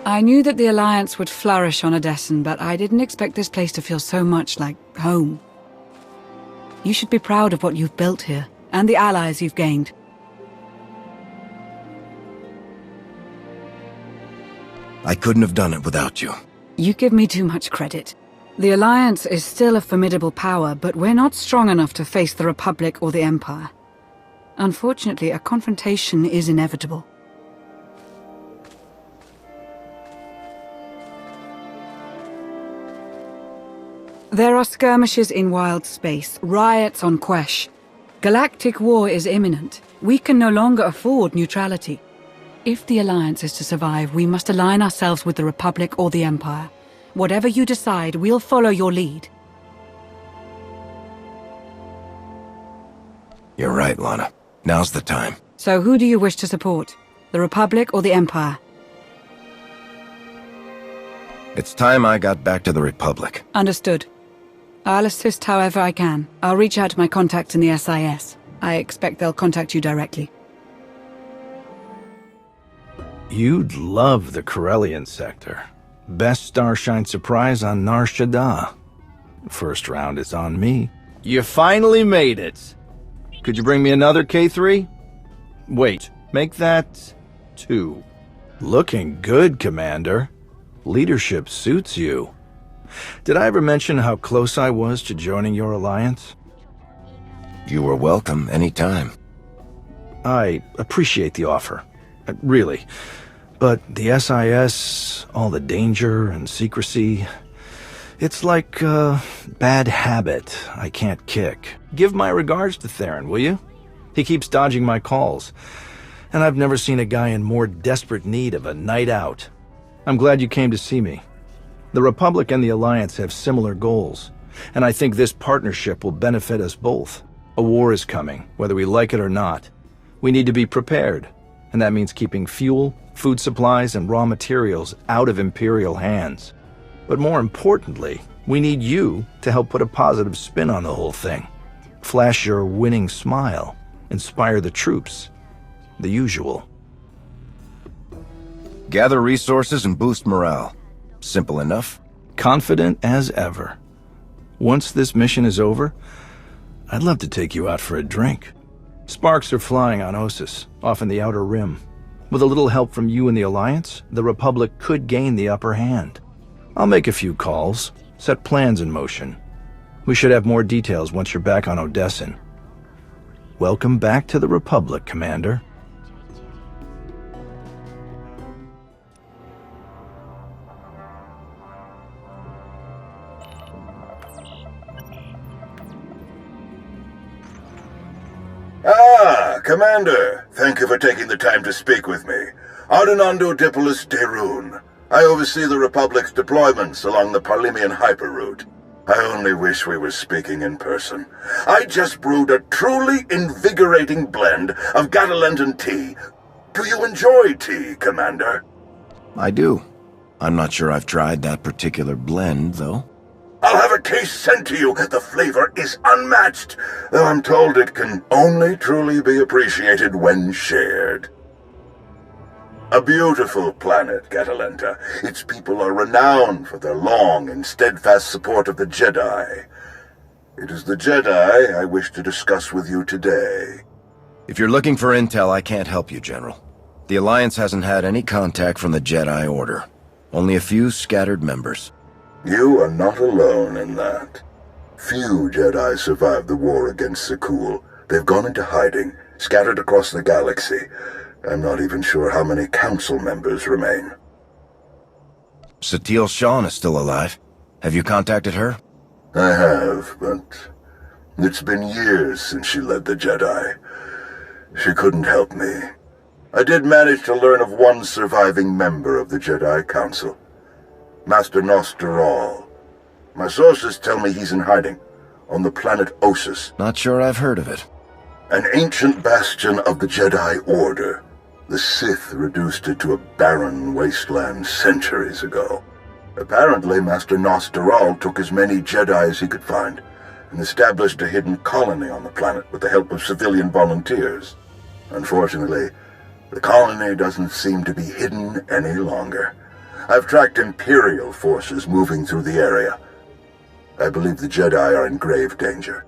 I knew that the Alliance would flourish on Odessen, but I didn't expect this place to feel so much like home. You should be proud of what you've built here, and the allies you've gained. I couldn't have done it without you. You give me too much credit. The Alliance is still a formidable power, but we're not strong enough to face the Republic or the Empire. Unfortunately, a confrontation is inevitable. There are skirmishes in wild space, riots on Quesh. Galactic war is imminent. We can no longer afford neutrality. If the Alliance is to survive, we must align ourselves with the Republic or the Empire. Whatever you decide, we'll follow your lead. You're right, Lana. Now's the time. So who do you wish to support? The Republic or the Empire? It's time I got back to the Republic. Understood. I'll assist however I can. I'll reach out to my contacts in the SIS. I expect they'll contact you directly. You'd love the Corellian sector. Best Starshine surprise on Nar Shaddaa. First round is on me. You finally made it. Could you bring me another K3? Wait, make that 2. Looking good, Commander. Leadership suits you. Did I ever mention how close I was to joining your alliance? You were welcome anytime. I appreciate the offer. Really. But the SIS, all the danger and secrecy, it's like a bad habit I can't kick. Give my regards to Theron, will you? He keeps dodging my calls, and I've never seen a guy in more desperate need of a night out. I'm glad you came to see me. The Republic and the Alliance have similar goals, and I think this partnership will benefit us both. A war is coming, whether we like it or not. We need to be prepared, and that means keeping fuel, food supplies, and raw materials out of Imperial hands. But more importantly, we need you to help put a positive spin on the whole thing. Flash your winning smile, inspire the troops. The usual. Gather resources and boost morale. Simple enough. Confident as ever. Once this mission is over, I'd love to take you out for a drink. Sparks are flying on Ossus, off in the Outer Rim. With a little help from you and the Alliance, the Republic could gain the upper hand. I'll make a few calls, set plans in motion. We should have more details once you're back on Odessen. Welcome back to the Republic, Commander. Commander, thank you for taking the time to speak with me. Ardenando Dipolis Derun. I oversee the Republic's deployments along the Parlimian hyperroute. I only wish we were speaking in person. I just brewed a truly invigorating blend of Gatalentan tea. Do you enjoy tea, Commander? I do. I'm not sure I've tried that particular blend, though. I'll have a case sent to you. The flavor is unmatched, though I'm told it can only truly be appreciated when shared. A beautiful planet, Gatalenta. Its people are renowned for their long and steadfast support of the Jedi. It is the Jedi I wish to discuss with you today. If you're looking for intel, I can't help you, General. The Alliance hasn't had any contact from the Jedi Order. Only a few scattered members. You are not alone in that. Few Jedi survived the war against Sekul. They've gone into hiding, scattered across the galaxy. I'm not even sure how many council members remain. Satele Shan is still alive. Have you contacted her? I have, but it's been years since she led the Jedi. She couldn't help me. I did manage to learn of one surviving member of the Jedi Council. Master Nostral. My sources tell me he's in hiding, on the planet Ossus. Not sure I've heard of it. An ancient bastion of the Jedi Order. The Sith reduced it to a barren wasteland centuries ago. Apparently, Master Nostral took as many Jedi as he could find, and established a hidden colony on the planet with the help of civilian volunteers. Unfortunately, the colony doesn't seem to be hidden any longer. I've tracked Imperial forces moving through the area. I believe the Jedi are in grave danger.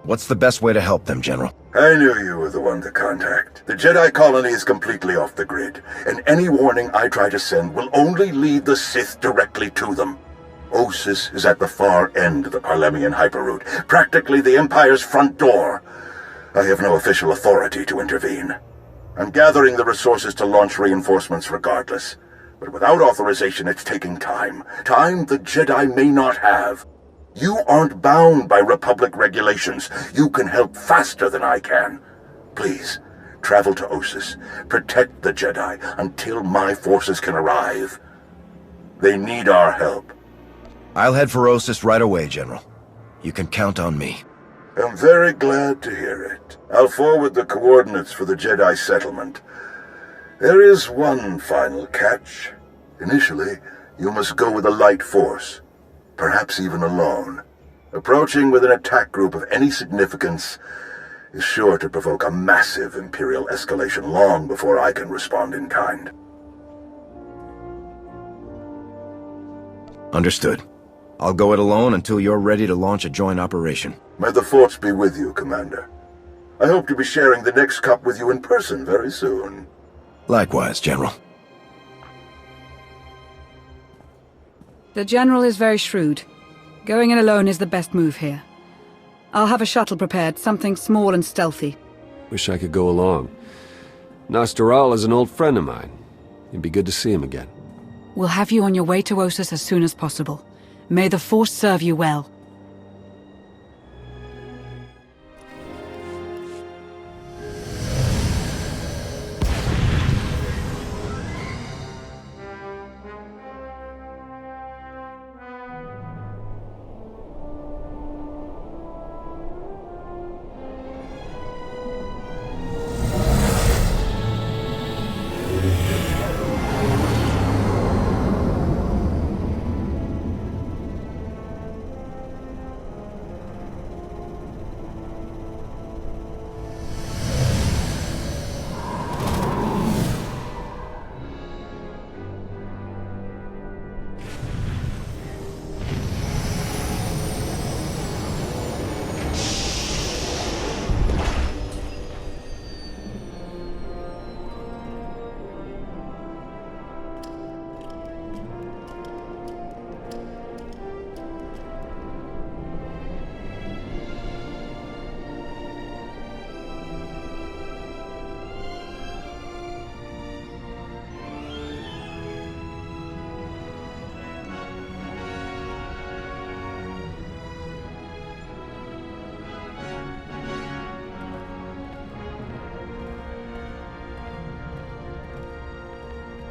What's the best way to help them, General? I knew you were the one to contact. The Jedi colony is completely off the grid, and any warning I try to send will only lead the Sith directly to them. Osis is at the far end of the Parlemian hyperroute, practically the Empire's front door. I have no official authority to intervene. I'm gathering the resources to launch reinforcements regardless. But without authorization, it's taking time. Time the Jedi may not have. You aren't bound by Republic regulations. You can help faster than I can. Please, travel to Osis. Protect the Jedi until my forces can arrive. They need our help. I'll head for Osis right away, General. You can count on me. I'm very glad to hear it. I'll forward the coordinates for the Jedi settlement. There is one final catch. Initially, you must go with a light force. Perhaps even alone. Approaching with an attack group of any significance is sure to provoke a massive Imperial escalation long before I can respond in kind. Understood. I'll go it alone until you're ready to launch a joint operation. May the Force be with you, Commander. I hope to be sharing the next cup with you in person very soon. Likewise, General. The General is very shrewd. Going in alone is the best move here. I'll have a shuttle prepared, something small and stealthy. Wish I could go along. Nostoral is an old friend of mine. It'd be good to see him again. We'll have you on your way to Osis as soon as possible. May the Force serve you well.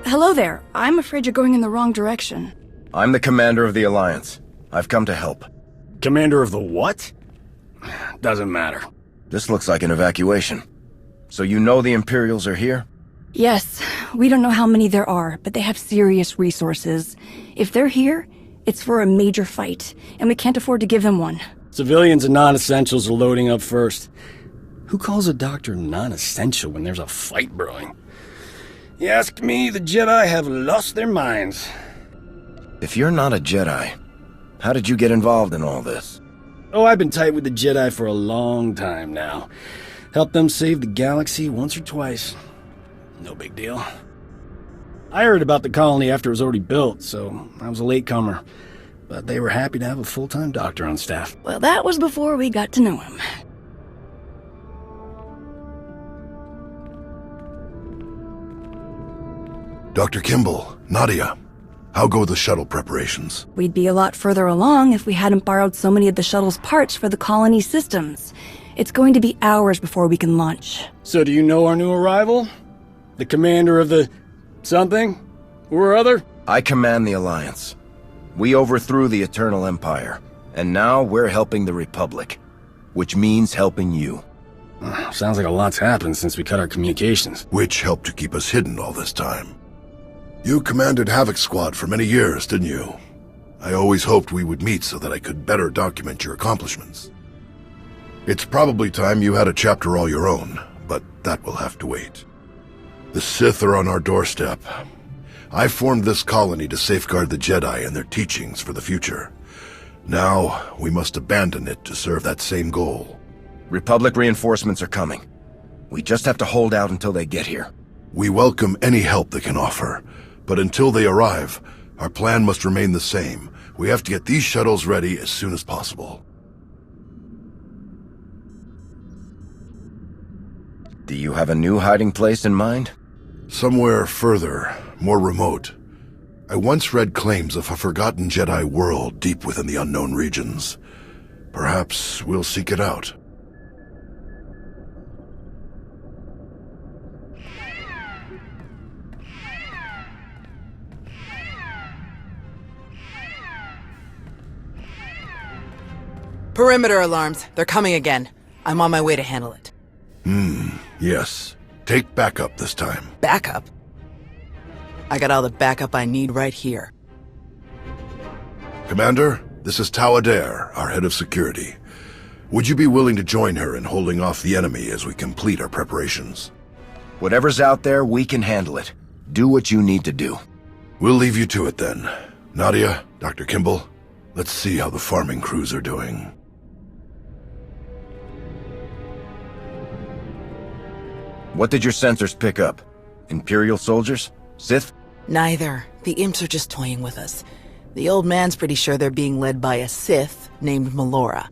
Hello there. I'm afraid you're going in the wrong direction. I'm the commander of the Alliance. I've come to help. Commander of the what? Doesn't matter. This looks like an evacuation. So you know the Imperials are here? Yes, we don't know how many there are, but they have serious resources. If they're here, it's for a major fight, and we can't afford to give them one. Civilians and non-essentials are loading up first. Who calls a doctor non-essential when there's a fight brewing? You ask me, the Jedi have lost their minds. If you're not a Jedi, how did you get involved in all this? Oh, I've been tight with the Jedi for a long time now. Helped them save the galaxy once or twice. No big deal. I heard about the colony after it was already built, so I was a latecomer. But they were happy to have a full-time doctor on staff. Well, that was before we got to know him. Dr. Kimball, Nadia, how go the shuttle preparations? We'd be a lot further along if we hadn't borrowed so many of the shuttle's parts for the colony systems. It's going to be hours before we can launch. So do you know our new arrival? The commander of the... something? Or other? I command the Alliance. We overthrew the Eternal Empire, and now we're helping the Republic, which means helping you. Sounds like a lot's happened since we cut our communications. Which helped to keep us hidden all this time. You commanded Havoc Squad for many years, didn't you? I always hoped we would meet so that I could better document your accomplishments. It's probably time you had a chapter all your own, but that will have to wait. The Sith are on our doorstep. I formed this colony to safeguard the Jedi and their teachings for the future. Now, we must abandon it to serve that same goal. Republic reinforcements are coming. We just have to hold out until they get here. We welcome any help they can offer, but until they arrive, our plan must remain the same. We have to get these shuttles ready as soon as possible. Do you have a new hiding place in mind? Somewhere further, more remote. I once read claims of a forgotten Jedi world deep within the unknown regions. Perhaps we'll seek it out. Perimeter alarms. They're coming again. I'm on my way to handle it. Yes. Take backup this time. Backup? I got all the backup I need right here. Commander, this is Tau Adair, our head of security. Would you be willing to join her in holding off the enemy as we complete our preparations? Whatever's out there, we can handle it. Do what you need to do. We'll leave you to it then. Nadia, Dr. Kimball, let's see how the farming crews are doing. What did your sensors pick up? Imperial soldiers? Sith? Neither. The imps are just toying with us. The old man's pretty sure they're being led by a Sith named Melora.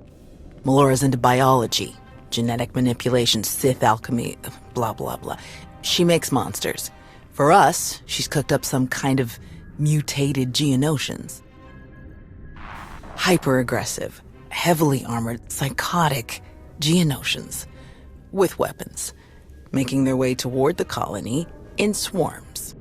Melora's into biology, genetic manipulation, Sith alchemy, blah blah blah. She makes monsters. For us, she's cooked up some kind of mutated Geonosians. Hyper-aggressive, heavily armored, psychotic Geonosians. With weapons. Making their way toward the colony in swarms.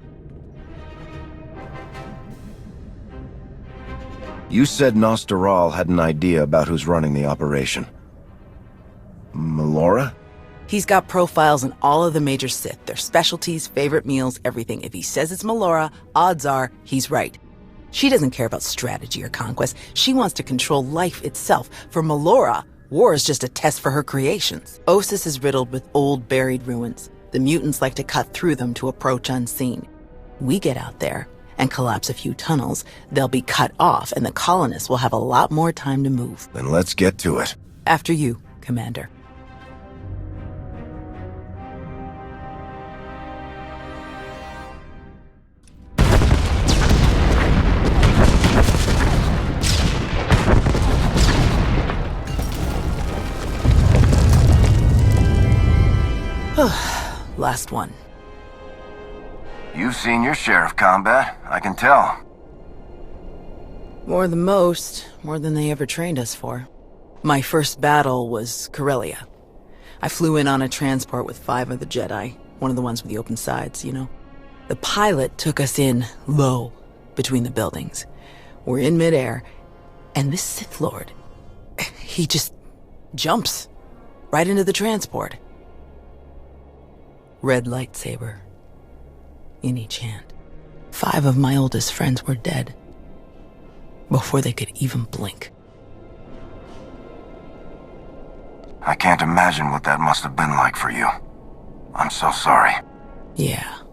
You said Nostoral had an idea about who's running the operation. Melora? He's got profiles on all of the major Sith, their specialties, favorite meals, everything. If he says it's Melora, odds are he's right. She doesn't care about strategy or conquest. She wants to control life itself. For Melora, war is just a test for her creations. Ossus is riddled with old, buried ruins. The mutants like to cut through them to approach unseen. We get out there and collapse a few tunnels, they'll be cut off, and the colonists will have a lot more time to move. Then let's get to it. After you, Commander. Last one. You've seen your share of combat, I can tell. More than most, more than they ever trained us for. My first battle was Corellia. I flew in on a transport with 5 of the Jedi, one of the ones with the open sides, you know. The pilot took us in low, between the buildings. We're in midair, and this Sith Lord, he just jumps right into the transport. Red lightsaber in each hand. 5 of my oldest friends were dead before they could even blink. I can't imagine what that must have been like for you. I'm so sorry. Yeah,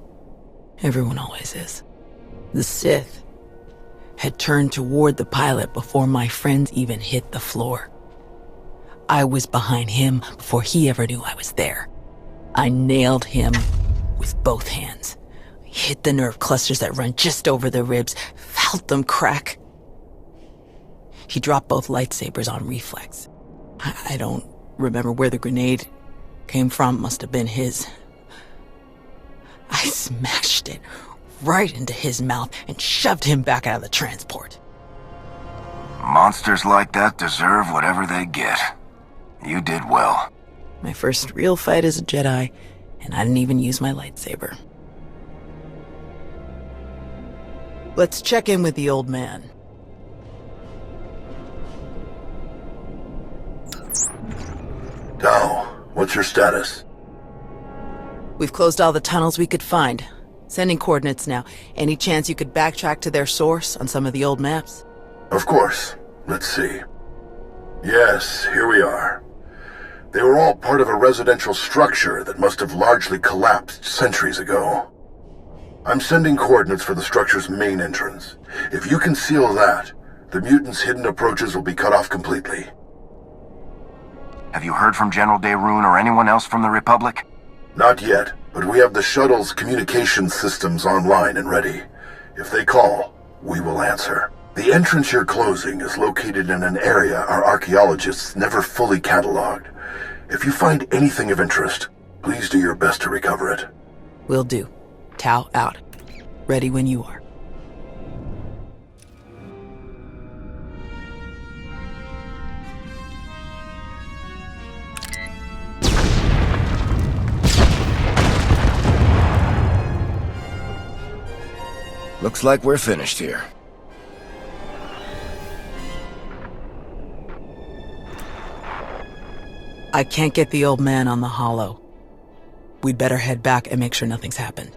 everyone always is. The Sith had turned toward the pilot before my friends even hit the floor. I was behind him before he ever knew I was there. I nailed him with both hands. Hit the nerve clusters that run just over the ribs, felt them crack. He dropped both lightsabers on reflex. I don't remember where the grenade came from, must have been his. I smashed it right into his mouth and shoved him back out of the transport. Monsters like that deserve whatever they get. You did well. My first real fight as a Jedi, and I didn't even use my lightsaber. Let's check in with the old man. Tau, what's your status? We've closed all the tunnels we could find. Sending coordinates now. Any chance you could backtrack to their source on some of the old maps? Of course. Let's see. Yes, here we are. They were all part of a residential structure that must have largely collapsed centuries ago. I'm sending coordinates for the structure's main entrance. If you can seal that, the mutants' hidden approaches will be cut off completely. Have you heard from General Daerun or anyone else from the Republic? Not yet, but we have the shuttle's communications systems online and ready. If they call, we will answer. The entrance you're closing is located in an area our archaeologists never fully cataloged. If you find anything of interest, please do your best to recover it. Will do. Tau out. Ready when you are. Looks like we're finished here. I can't get the old man on the holo. We'd better head back and make sure nothing's happened.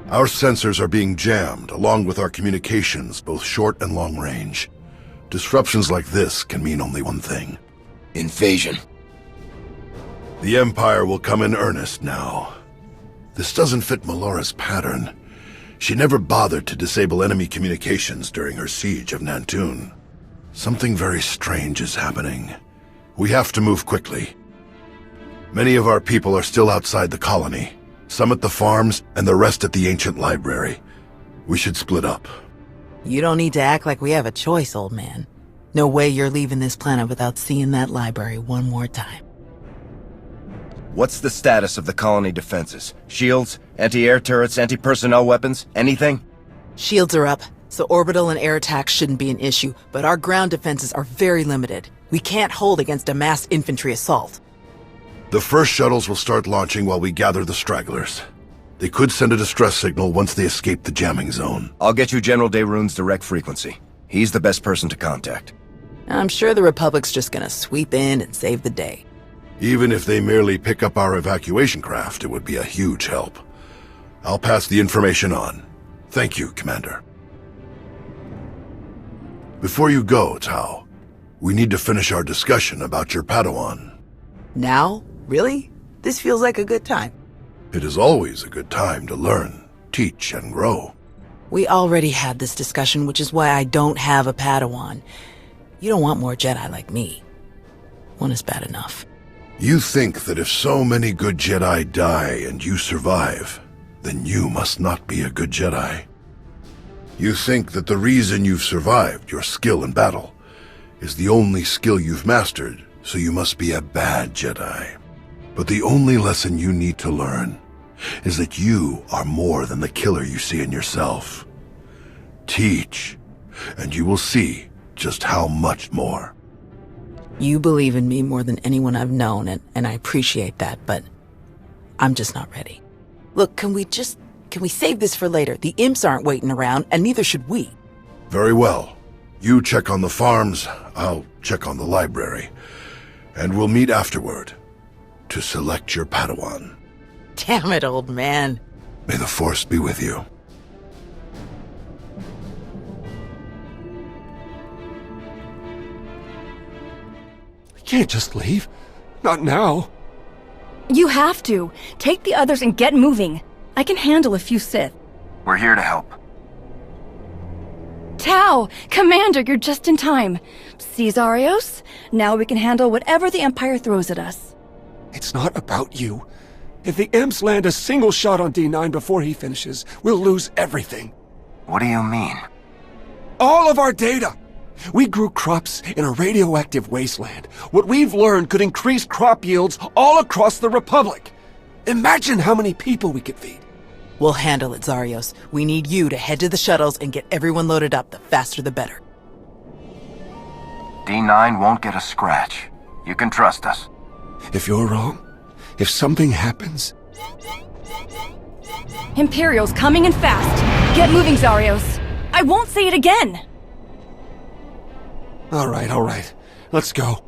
Our sensors are being jammed, along with our communications, both short and long range. Disruptions like this can mean only one thing. Invasion. The Empire will come in earnest now. This doesn't fit Melora's pattern. She never bothered to disable enemy communications during her siege of Nantoon. Something very strange is happening. We have to move quickly. Many of our people are still outside the colony. Some at the farms, and the rest at the ancient library. We should split up. You don't need to act like we have a choice, old man. No way you're leaving this planet without seeing that library one more time. What's the status of the colony defenses? Shields? Anti-air turrets? Anti-personnel weapons? Anything? Shields are up, so orbital and air attacks shouldn't be an issue, but our ground defenses are very limited. We can't hold against a mass infantry assault. The first shuttles will start launching while we gather the stragglers. They could send a distress signal once they escape the jamming zone. I'll get you General Daerun's direct frequency. He's the best person to contact. I'm sure the Republic's just gonna sweep in and save the day. Even if they merely pick up our evacuation craft, it would be a huge help. I'll pass the information on. Thank you, Commander. Before you go, Tau, we need to finish our discussion about your Padawan. Now? Really? This feels like a good time. It is always a good time to learn, teach, and grow. We already had this discussion, which is why I don't have a Padawan. You don't want more Jedi like me. One is bad enough. You think that if so many good Jedi die and you survive, then you must not be a good Jedi. You think that the reason you've survived, your skill in battle, is the only skill you've mastered, so you must be a bad Jedi. But the only lesson you need to learn is that you are more than the killer you see in yourself. Teach, and you will see just how much more. You believe in me more than anyone I've known, and I appreciate that, but I'm just not ready. Look, can we save this for later? The imps aren't waiting around, and neither should we. Very well. You check on the farms, I'll check on the library. And we'll meet afterward to select your Padawan. Damn it, old man. May the Force be with you. I can't just leave. Not now. You have to. Take the others and get moving. I can handle a few Sith. We're here to help. Tau! Commander, you're just in time. See, Zarios? Now we can handle whatever the Empire throws at us. It's not about you. If the imps land a single shot on D9 before he finishes, we'll lose everything. What do you mean? All of our data! We grew crops in a radioactive wasteland. What we've learned could increase crop yields all across the Republic. Imagine how many people we could feed. We'll handle it, Zarios. We need you to head to the shuttles and get everyone loaded up. The faster the better. D9 won't get a scratch. You can trust us. If you're wrong, if something happens... Imperial's coming in fast. Get moving, Zarios. I won't say it again. All right. Let's go.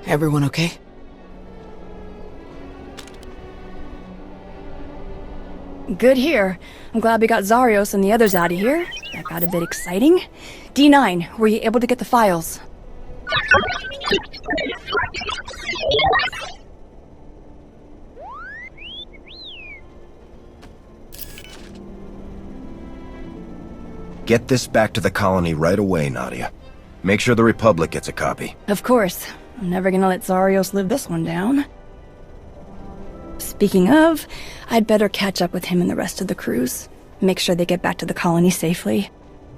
Everyone okay? Good here. I'm glad we got Zarios and the others out of here. That got a bit exciting. D9, were you able to get the files? Get this back to the colony right away, Nadia. Make sure the Republic gets a copy. Of course. I'm never gonna let Zarios live this one down. Speaking of, I'd better catch up with him and the rest of the crews. Make sure they get back to the colony safely.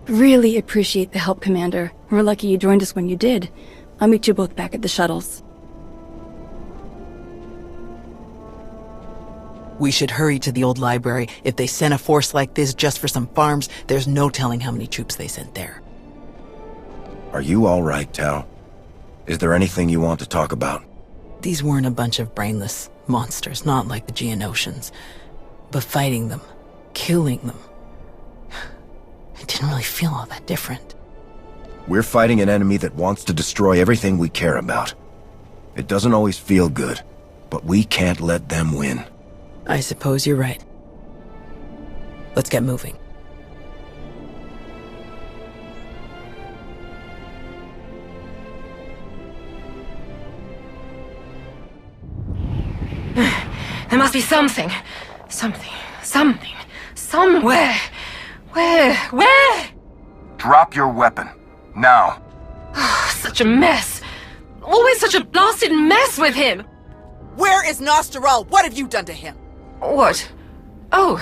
Really appreciate the help, Commander. We're lucky you joined us when you did. I'll meet you both back at the shuttles. We should hurry to the old library. If they sent a force like this just for some farms, there's no telling how many troops they sent there. Are you all right, Tao? Is there anything you want to talk about? These weren't a bunch of brainless monsters, not like the Geonosians. But fighting them, killing them, it didn't really feel all that different. We're fighting an enemy that wants to destroy everything we care about. It doesn't always feel good, but we can't let them win. I suppose you're right. Let's get moving. There must be something. Something. Somewhere. Where? Drop your weapon. Now. Such a mess. Always such a blasted mess with him. Where is Nosteral? What have you done to him? What? Oh,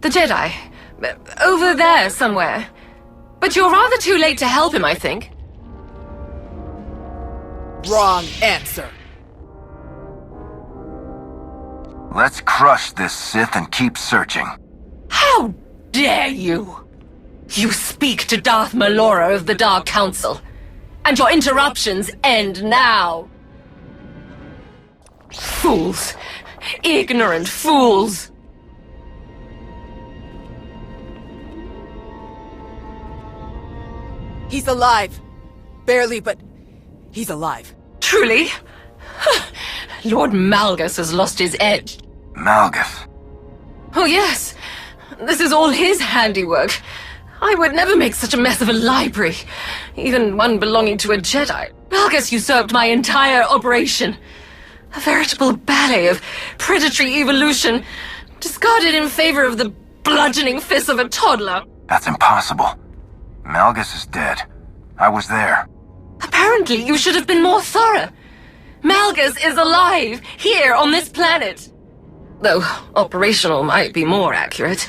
the Jedi. Over there somewhere. But you're rather too late to help him, I think. Wrong answer. Let's crush this Sith and keep searching. How dare you! You speak to Darth Malora of the Dark Council. And your interruptions end now. Fools. Ignorant fools. He's alive. Barely, but he's alive. Truly? Lord Malgus has lost his edge. Malgus. Oh yes. This is all his handiwork. I would never make such a mess of a library, even one belonging to a Jedi. Malgus usurped my entire operation. A veritable ballet of predatory evolution, discarded in favor of the bludgeoning fists of a toddler. That's impossible. Malgus is dead. I was there. Apparently, you should have been more thorough. Malgus is alive, here on this planet. Though operational might be more accurate.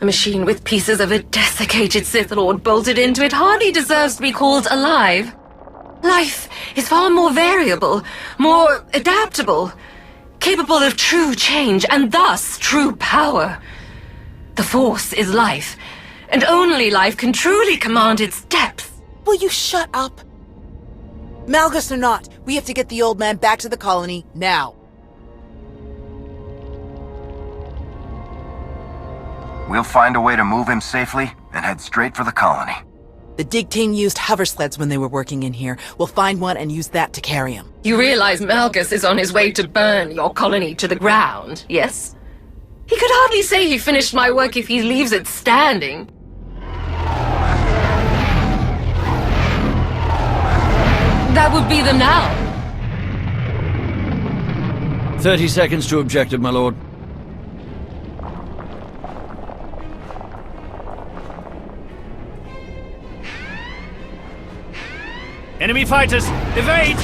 A machine with pieces of a desiccated Sith Lord bolted into it hardly deserves to be called alive. Life is far more variable, more adaptable, capable of true change, and thus true power. The Force is life, and only life can truly command its depth. Will you shut up? Malgus or not, we have to get the old man back to the colony, now. We'll find a way to move him safely and head straight for the colony. The dig team used hover sleds when they were working in here. We'll find one and use that to carry him. You realize Malgus is on his way to burn your colony to the ground, yes? He could hardly say he finished my work if he leaves it standing. That would be them now. 30 seconds to objective, my lord. Enemy fighters, evade!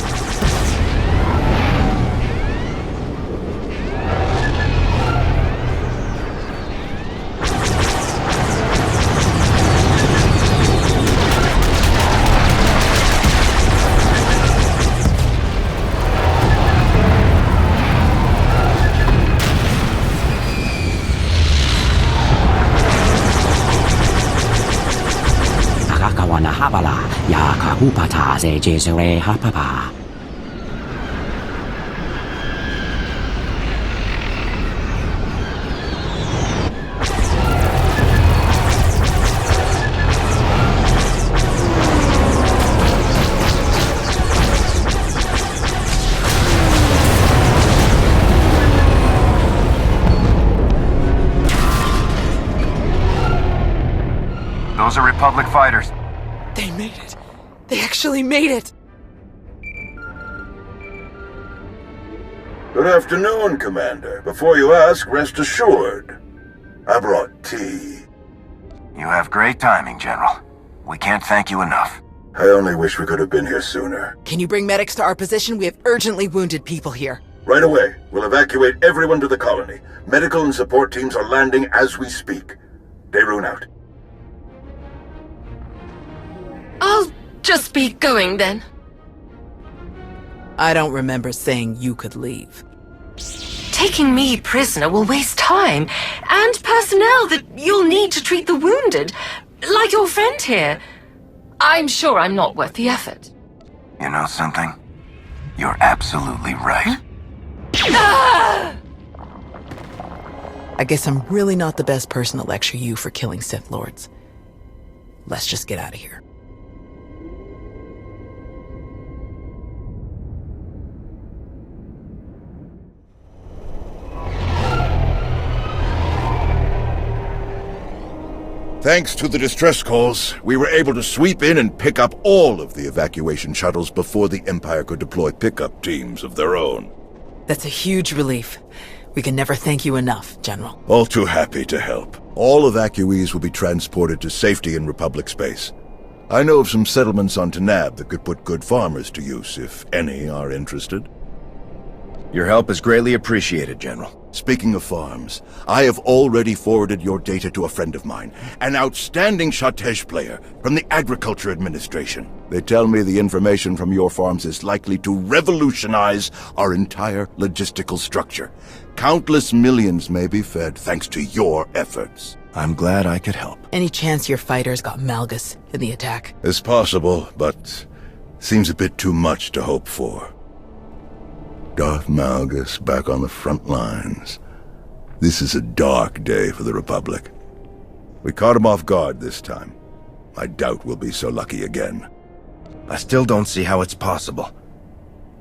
Habala, ya kahupata ze jesere hapapa. Republic fighters. They made it. They actually made it. Good afternoon, Commander. Before you ask, rest assured. I brought tea. You have great timing, General. We can't thank you enough. I only wish we could have been here sooner. Can you bring medics to our position? We have urgently wounded people here. Right away. We'll evacuate everyone to the colony. Medical and support teams are landing as we speak. Daerun out. I'll just be going then. I don't remember saying you could leave. Taking me prisoner will waste time, and personnel that you'll need to treat the wounded, like your friend here. I'm sure I'm not worth the effort. You know something? You're absolutely right. Ah! I guess I'm really not the best person to lecture you for killing Sith Lords. Let's just get out of here. Thanks to the distress calls, we were able to sweep in and pick up all of the evacuation shuttles before the Empire could deploy pickup teams of their own. That's a huge relief. We can never thank you enough, General. All too happy to help. All evacuees will be transported to safety in Republic space. I know of some settlements on Tanab that could put good farmers to use, if any are interested. Your help is greatly appreciated, General. Speaking of farms, I have already forwarded your data to a friend of mine, an outstanding Shatej player from the Agriculture Administration. They tell me the information from your farms is likely to revolutionize our entire logistical structure. Countless millions may be fed thanks to your efforts. I'm glad I could help. Any chance your fighters got Malgus in the attack? It's possible, but seems a bit too much to hope for. Darth Malgus back on the front lines. This is a dark day for the Republic. We caught him off guard this time. I doubt we'll be so lucky again. I still don't see how it's possible.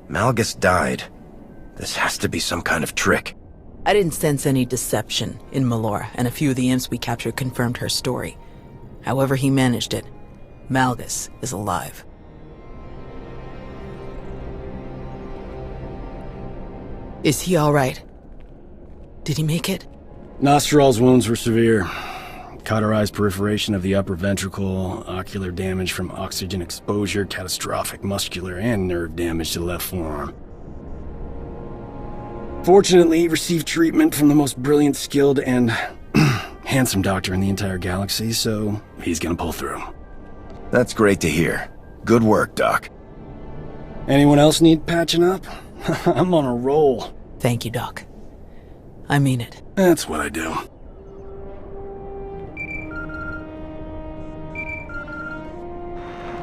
Malgus died. This has to be some kind of trick. I didn't sense any deception in Melora, and a few of the imps we captured confirmed her story. However he managed it, Malgus is alive. Is he all right? Did he make it? Nostral's wounds were severe. Cauterized perforation of the upper ventricle, ocular damage from oxygen exposure, catastrophic muscular and nerve damage to the left forearm. Fortunately, he received treatment from the most brilliant, skilled, and handsome doctor in the entire galaxy, so he's gonna pull through. That's great to hear. Good work, Doc. Anyone else need patching up? I'm on a roll. Thank you, Doc. I mean it. That's what I do.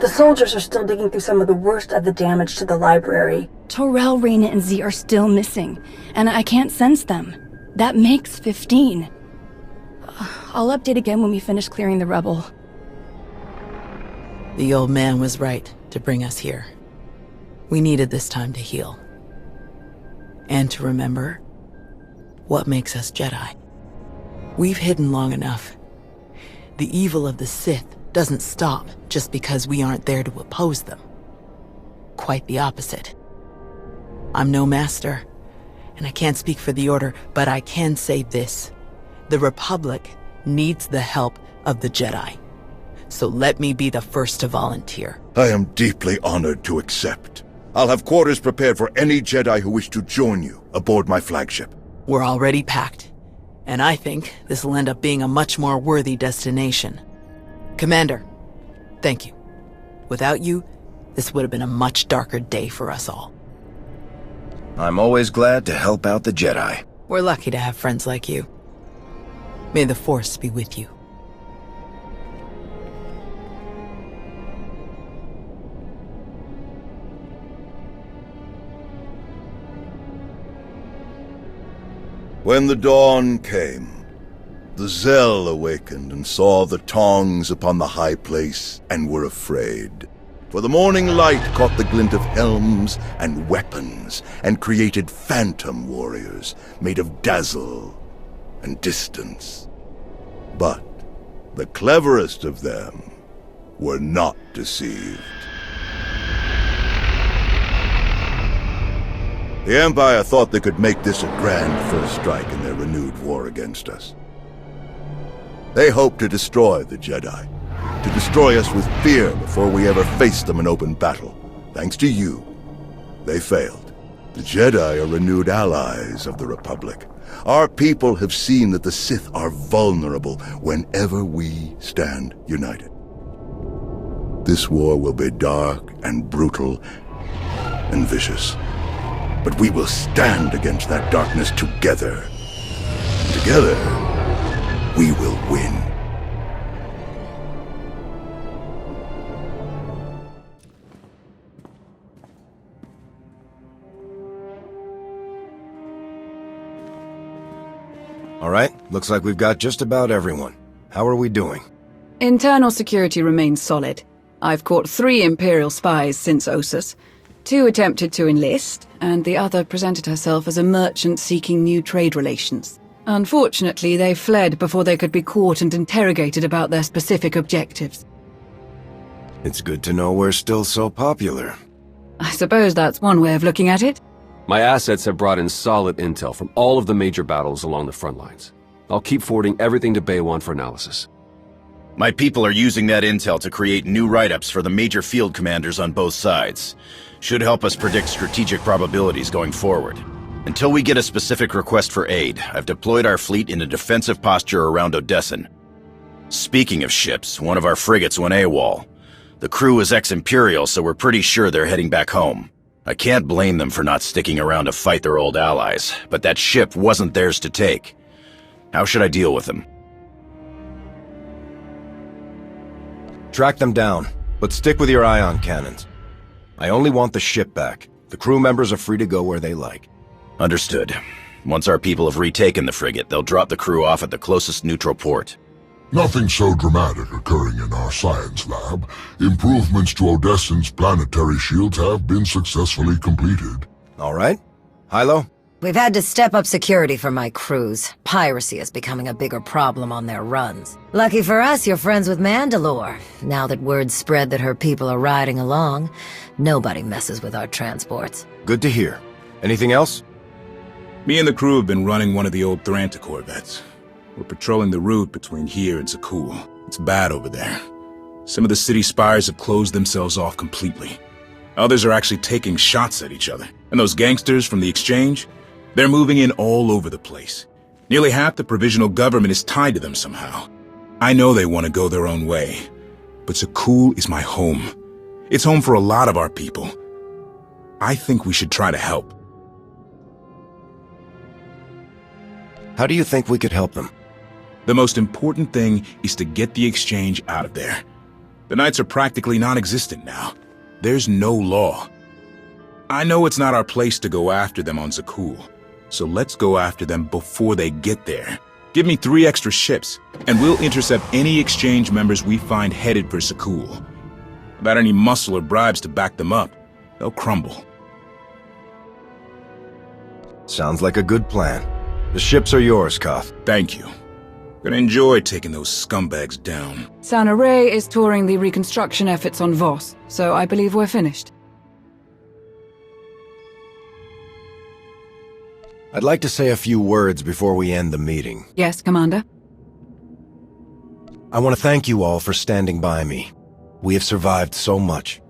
The soldiers are still digging through some of the worst of the damage to the library. Torel, Reyna, and Z are still missing, and I can't sense them. That makes 15. I'll update again when we finish clearing the rubble. The old man was right to bring us here. We needed this time to heal. And to remember what makes us Jedi. We've hidden long enough. The evil of the Sith doesn't stop just because we aren't there to oppose them. Quite the opposite. I'm no master, and I can't speak for the Order, but I can say this. The Republic needs the help of the Jedi. So let me be the first to volunteer. I am deeply honored to accept. I'll have quarters prepared for any Jedi who wish to join you aboard my flagship. We're already packed, and I think this will end up being a much more worthy destination. Commander, thank you. Without you, this would have been a much darker day for us all. I'm always glad to help out the Jedi. We're lucky to have friends like you. May the Force be with you. When the dawn came, the Zell awakened and saw the tongs upon the high place and were afraid. For the morning light caught the glint of helms and weapons and created phantom warriors made of dazzle and distance. But the cleverest of them were not deceived. The Empire thought they could make this a grand first strike in their renewed war against us. They hoped to destroy the Jedi, to destroy us with fear before we ever faced them in open battle. Thanks to you, they failed. The Jedi are renewed allies of the Republic. Our people have seen that the Sith are vulnerable whenever we stand united. This war will be dark and brutal and vicious. But we will stand against that darkness together. And together, we will win. All right, looks like we've got just about everyone. How are we doing? Internal security remains solid. I've caught 3 Imperial spies since Ossus. 2 attempted to enlist, and the other presented herself as a merchant seeking new trade relations. Unfortunately, they fled before they could be caught and interrogated about their specific objectives. It's good to know we're still so popular. I suppose that's one way of looking at it. My assets have brought in solid intel from all of the major battles along the front lines. I'll keep forwarding everything to Baywan for analysis. My people are using that intel to create new write-ups for the major field commanders on both sides. Should help us predict strategic probabilities going forward. Until we get a specific request for aid, I've deployed our fleet in a defensive posture around Odessan. Speaking of ships, one of our frigates went AWOL. The crew is ex-Imperial, so we're pretty sure they're heading back home. I can't blame them for not sticking around to fight their old allies, but that ship wasn't theirs to take. How should I deal with them? Track them down, but stick with your ion cannons. I only want the ship back. The crew members are free to go where they like. Understood. Once our people have retaken the frigate, they'll drop the crew off at the closest neutral port. Nothing so dramatic occurring in our science lab. Improvements to Odessan's planetary shields have been successfully completed. All right. Hilo? We've had to step up security for my crews. Piracy is becoming a bigger problem on their runs. Lucky for us, you're friends with Mandalore. Now that word's spread that her people are riding along, nobody messes with our transports. Good to hear. Anything else? Me and the crew have been running one of the old Thranta corvettes. We're patrolling the route between here and Zakul. It's bad over there. Some of the city spires have closed themselves off completely. Others are actually taking shots at each other. And those gangsters from the exchange? They're moving in all over the place. Nearly half the provisional government is tied to them somehow. I know they want to go their own way. But Zakul is my home. It's home for a lot of our people. I think we should try to help. How do you think we could help them? The most important thing is to get the exchange out of there. The Knights are practically non-existent now. There's no law. I know it's not our place to go after them on Zakul, so let's go after them before they get there. Give me 3 extra ships, and we'll intercept any exchange members we find headed for Zakul. Without any muscle or bribes to back them up, they'll crumble. Sounds like a good plan. The ships are yours, Koth. Thank you. Gonna enjoy taking those scumbags down. Sana Ray is touring the reconstruction efforts on Voss, so I believe we're finished. I'd like to say a few words before we end the meeting. Yes, Commander? I want to thank you all for standing by me. We have survived so much,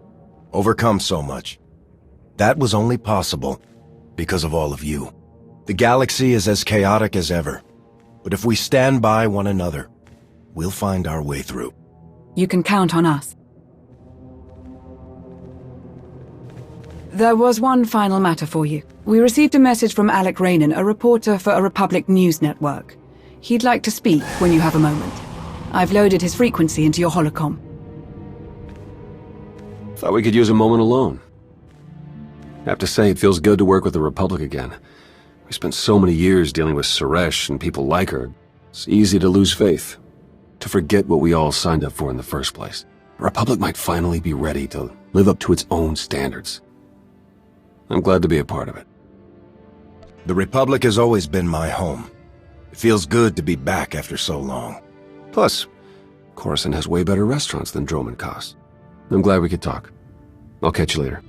overcome so much. That was only possible because of all of you. The galaxy is as chaotic as ever, but if we stand by one another, we'll find our way through. You can count on us. There was one final matter for you. We received a message from Alec Reynord, a reporter for a Republic news network. He'd like to speak when you have a moment. I've loaded his frequency into your holocom. Thought we could use a moment alone. I have to say, it feels good to work with the Republic again. We spent so many years dealing with Suresh and people like her. It's easy to lose faith, to forget what we all signed up for in the first place. The Republic might finally be ready to live up to its own standards. I'm glad to be a part of it. The Republic has always been my home. It feels good to be back after so long. Plus, Coruscant has way better restaurants than Droman Kos. I'm glad we could talk. I'll catch you later.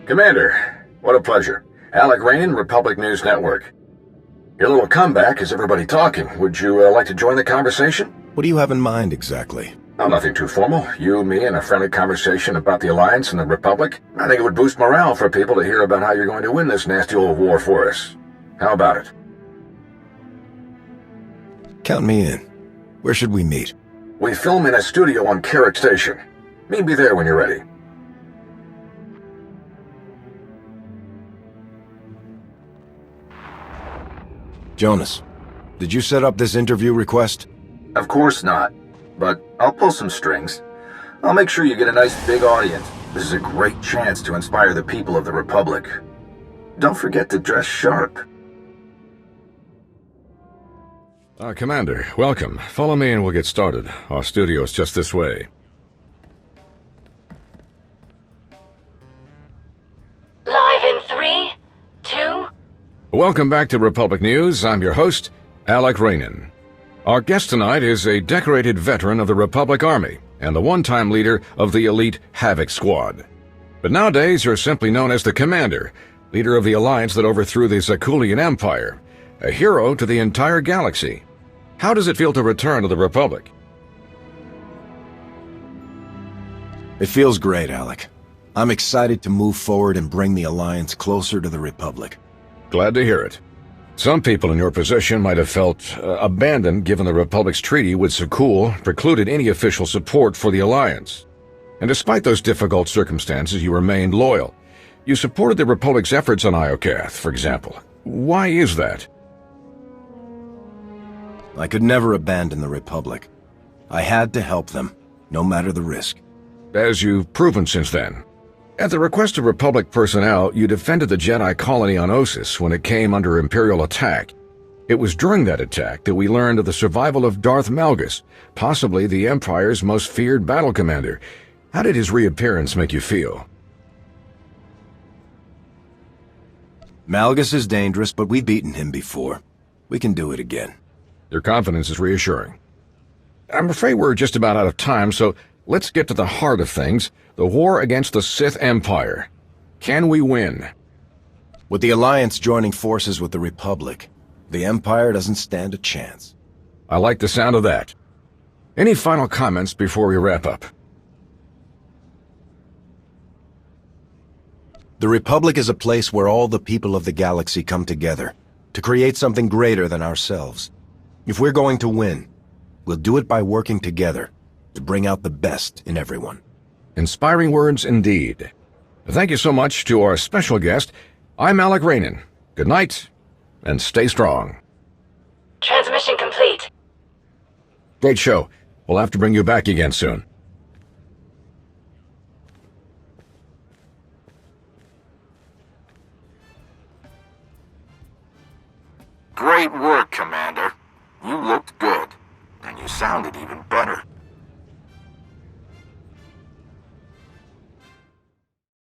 Commander, what a pleasure. Alec Reynord, Republic News Network. Your little comeback has everybody talking. Would you like to join the conversation? What do you have in mind exactly? Oh, nothing too formal. You, me, and a friendly conversation about the Alliance and the Republic. I think it would boost morale for people to hear about how you're going to win this nasty old war for us. How about it? Count me in. Where should we meet? We film in a studio on Carrick Station. Meet me there when you're ready. Jonas, did you set up this interview request? Of course not, but I'll pull some strings. I'll make sure you get a nice big audience. This is a great chance to inspire the people of the Republic. Don't forget to dress sharp. Commander, welcome. Follow me and we'll get started. Our studio is just this way. Live in 3, 2... Welcome back to Republic News. I'm your host, Alec Reynord. Our guest tonight is a decorated veteran of the Republic Army and the one-time leader of the elite Havoc Squad. But nowadays, you're simply known as the Commander, leader of the alliance that overthrew the Zakulian Empire, a hero to the entire galaxy. How does it feel to return to the Republic? It feels great, Alec. I'm excited to move forward and bring the alliance closer to the Republic. Glad to hear it. Some people in your position might have felt abandoned given the Republic's treaty with Zakul precluded any official support for the alliance. And despite those difficult circumstances, you remained loyal. You supported the Republic's efforts on Iokath, for example. Why is that? I could never abandon the Republic. I had to help them, no matter the risk. As you've proven since then. At the request of Republic personnel, you defended the Jedi colony on Ossus when it came under Imperial attack. It was during that attack that we learned of the survival of Darth Malgus, possibly the Empire's most feared battle commander. How did his reappearance make you feel? Malgus is dangerous, but we've beaten him before. We can do it again. Your confidence is reassuring. I'm afraid we're just about out of time, so let's get to the heart of things. The war against the Sith Empire. Can we win? With the Alliance joining forces with the Republic, the Empire doesn't stand a chance. I like the sound of that. Any final comments before we wrap up? The Republic is a place where all the people of the galaxy come together to create something greater than ourselves. If we're going to win, we'll do it by working together to bring out the best in everyone. Inspiring words indeed. Thank you so much to our special guest. I'm Alec Reynord. Good night, and stay strong. Transmission complete. Great show. We'll have to bring you back again soon. Great work, Commander. You looked good, and you sounded even better.